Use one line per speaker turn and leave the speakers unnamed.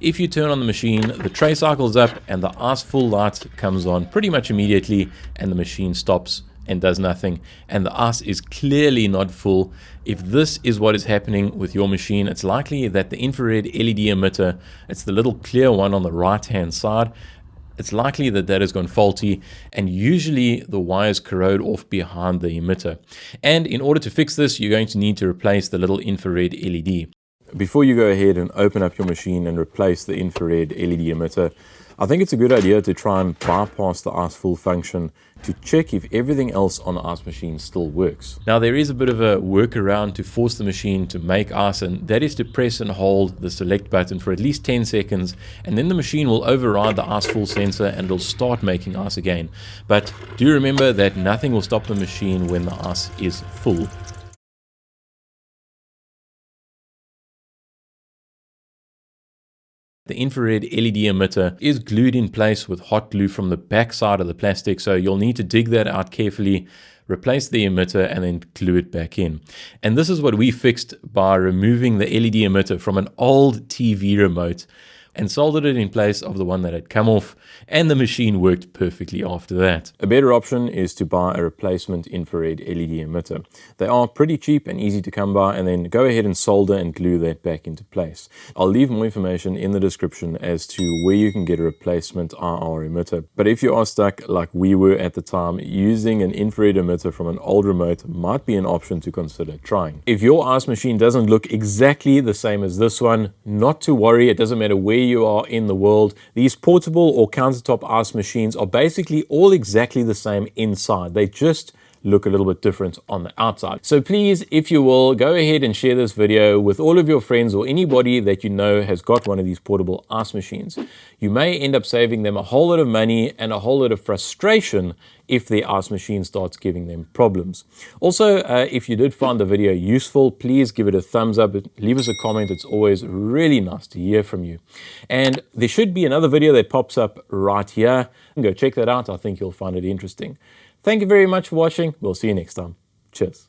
If you turn on the machine, the tray cycles up and the ice full light comes on pretty much immediately, and the machine stops and does nothing, and the ice is clearly not full. If this is what is happening with your machine, it's likely that the infrared LED emitter, it's the little clear one on the right hand side, it's likely that that has gone faulty, and usually the wires corrode off behind the emitter. And in order to fix this, you're going to need to replace the little infrared LED. Before you go ahead and open up your machine and replace the infrared LED emitter, I think it's a good idea to try and bypass the ice full function to check if everything else on the ice machine still works. Now, there is a bit of a workaround to force the machine to make ice, and that is to press and hold the select button for at least 10 seconds, and then the machine will override the ice full sensor and it'll start making ice again. But do remember that nothing will stop the machine when the ice is full. The infrared LED emitter is glued in place with hot glue from the back side of the plastic, so you'll need to dig that out carefully, replace the emitter, and then glue it back in. And this is what we fixed by removing the LED emitter from an old TV remote and soldered it in place of the one that had come off, and the machine worked perfectly after that. A better option is to buy a replacement infrared LED emitter. They are pretty cheap and easy to come by, and then go ahead and solder and glue that back into place. I'll leave more information in the description as to where you can get a replacement IR emitter. But if you are stuck like we were at the time, using an infrared emitter from an old remote might be an option to consider trying. If your ice machine doesn't look exactly the same as this one, not to worry, it doesn't matter where you are in the world. These portable or countertop ice machines are basically all exactly the same inside. They just look a little bit different on the outside. So please, if you will, go ahead and share this video with all of your friends or anybody that you know has got one of these portable ice machines. You may end up saving them a whole lot of money and a whole lot of frustration if their ice machine starts giving them problems. Also, if you did find the video useful, please give it a thumbs up, leave us a comment. It's always really nice to hear from you. And there should be another video that pops up right here. Go check that out. I think you'll find it interesting. Thank you very much for watching. We'll see you next time. Cheers.